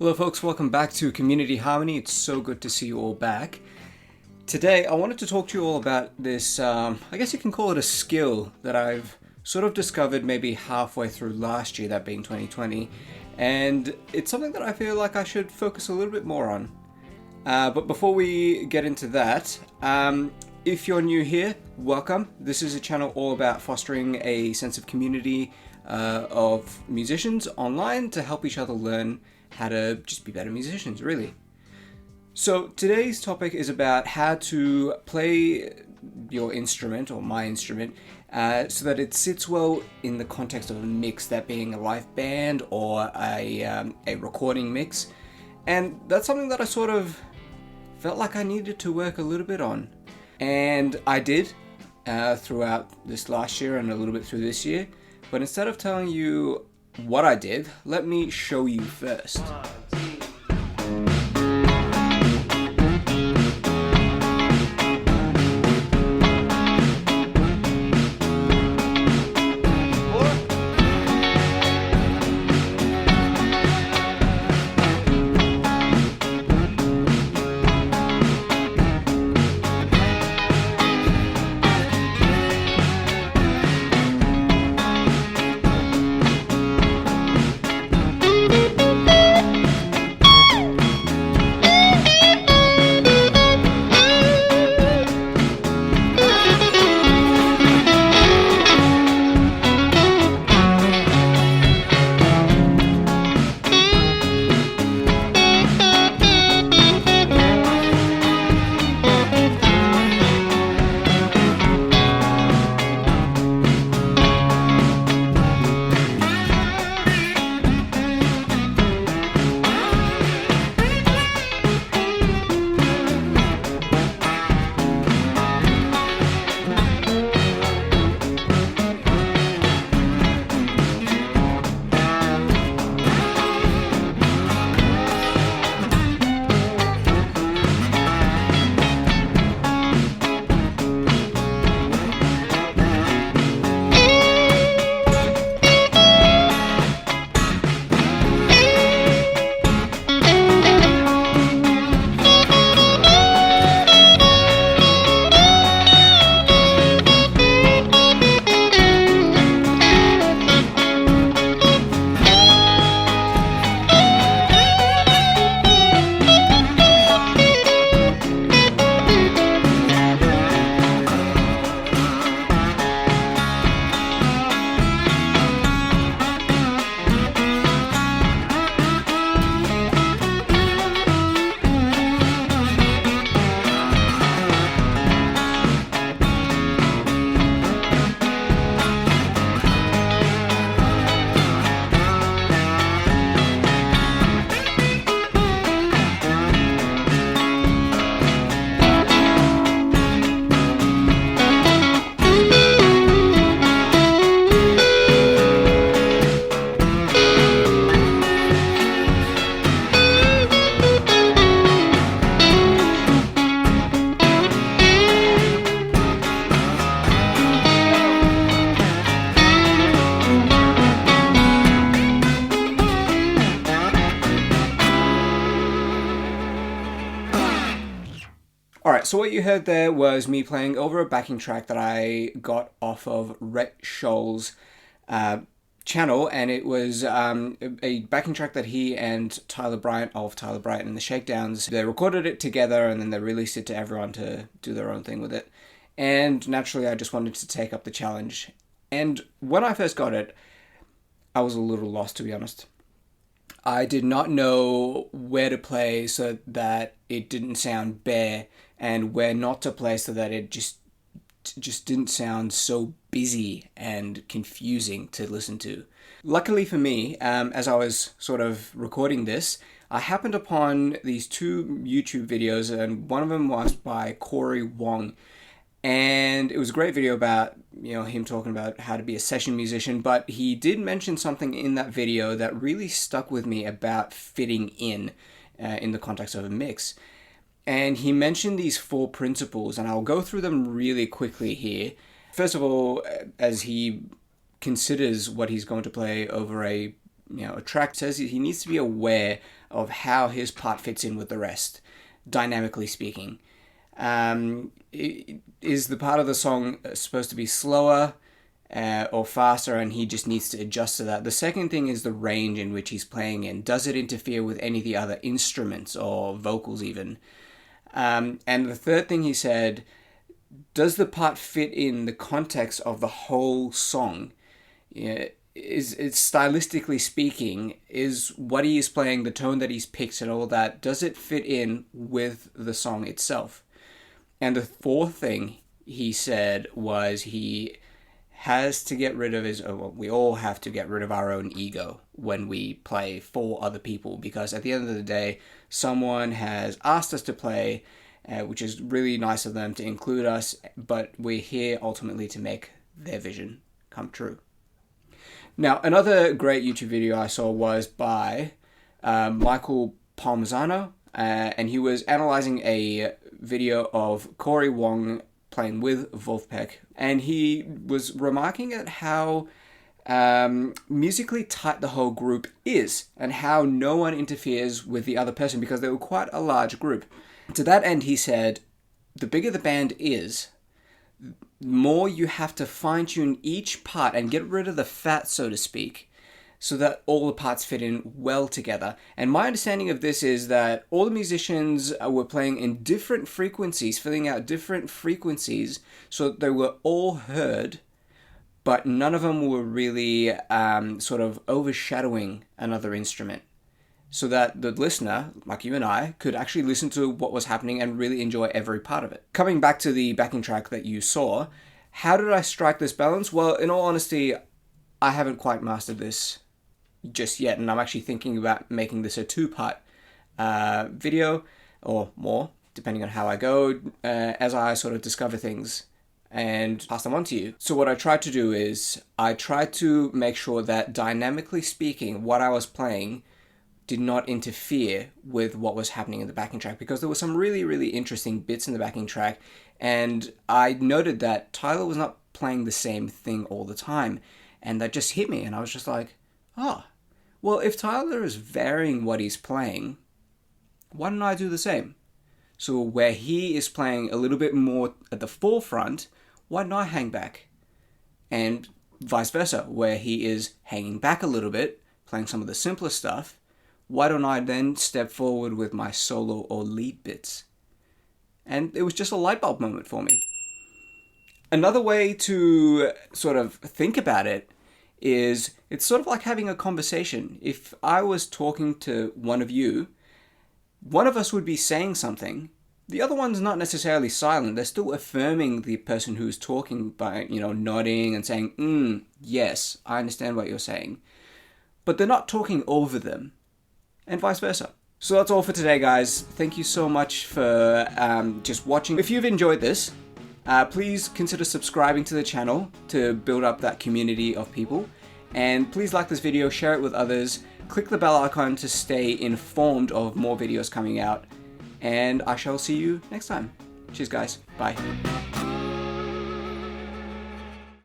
Hello folks, welcome back to Community Harmony. It's so good to see you all back. Today I wanted to talk to you all about this, I guess you can call it a skill that I've sort of discovered maybe halfway through last year, that being 2020, and it's something that I feel like I should focus a little bit more on. But before we get into that, if you're new here, welcome. This is a channel all about fostering a sense of community of musicians online to help each other learn how to just be better musicians, really. So today's topic is about how to play your instrument, or my instrument, so that it sits well in the context of a mix, that being a live band or a recording mix. And that's something that I sort of felt like I needed to work a little bit on. And I did throughout this last year and a little bit through this year. But instead of telling you what I did, let me show you first. Alright, so what you heard there was me playing over a backing track that I got off of Rhett Scholl's channel, and it was a backing track that he and Tyler Bryant of Tyler Bryant and the Shakedowns, they recorded it together and then they released it to everyone to do their own thing with it. And naturally I just wanted to take up the challenge. And when I first got it, I was a little lost, to be honest. I did not know where to play so that it didn't sound bare, and where not to play so that it just didn't sound so busy and confusing to listen to. Luckily for me, as I was sort of recording this, I happened upon these two YouTube videos, and one of them was by Corey Wong. And it was a great video about, him talking about how to be a session musician, but he did mention something in that video that really stuck with me about fitting in the context of a mix. And he mentioned these 4 principles, and I'll go through them really quickly here. First of all, as he considers what he's going to play over a a track says he needs to be aware of how his part fits in with the rest, dynamically speaking. Is the part of the song supposed to be slower or faster, and he just needs to adjust to that? The second thing is the range in which he's playing in. Does it interfere with any of the other instruments or vocals even? And the third thing he said, does the part fit in the context of the whole song? Is stylistically speaking, is what he is playing, the tone that he's picked and all that, does it fit in with the song itself? And the fourth thing he said was he has to get rid of we all have to get rid of our own ego when we play for other people, because at the end of the day, someone has asked us to play, which is really nice of them to include us, but we're here ultimately to make their vision come true. Now, another great YouTube video I saw was by Michael Palmisano, and he was analyzing a video of Corey Wong playing with Vulfpeck, and he was remarking at how musically tight the whole group is, and how no one interferes with the other person, because they were quite a large group. To that end, he said, the bigger the band is, more you have to fine-tune each part and get rid of the fat, so to speak, so that all the parts fit in well together. And my understanding of this is that all the musicians were playing in different frequencies, filling out different frequencies, so that they were all heard, but none of them were really sort of overshadowing another instrument, so that the listener, like you and I, could actually listen to what was happening and really enjoy every part of it. Coming back to the backing track that you saw, how did I strike this balance? Well, in all honesty, I haven't quite mastered this just yet, and I'm actually thinking about making this a 2-part video, or more, depending on how I go, as I sort of discover things and pass them on to you. So what I tried to do is, I tried to make sure that dynamically speaking, what I was playing did not interfere with what was happening in the backing track, because there were some really, really interesting bits in the backing track, and I noted that Tyler was not playing the same thing all the time, and that just hit me, and I was just like, oh, well, if Tyler is varying what he's playing, why don't I do the same? So where he is playing a little bit more at the forefront, why don't I hang back? And vice versa, where he is hanging back a little bit, playing some of the simpler stuff, why don't I then step forward with my solo or lead bits? And it was just a light bulb moment for me. Another way to sort of think about it is, it's sort of like having a conversation. If I was talking to one of you, one of us would be saying something. The other one's not necessarily silent. They're still affirming the person who's talking by, nodding and saying, yes, I understand what you're saying. But they're not talking over them. And vice versa. So that's all for today, guys. Thank you so much for just watching. If you've enjoyed this, please consider subscribing to the channel to build up that community of people. And please like this video, share it with others, click the bell icon to stay informed of more videos coming out. And I shall see you next time. Cheers, guys. Bye.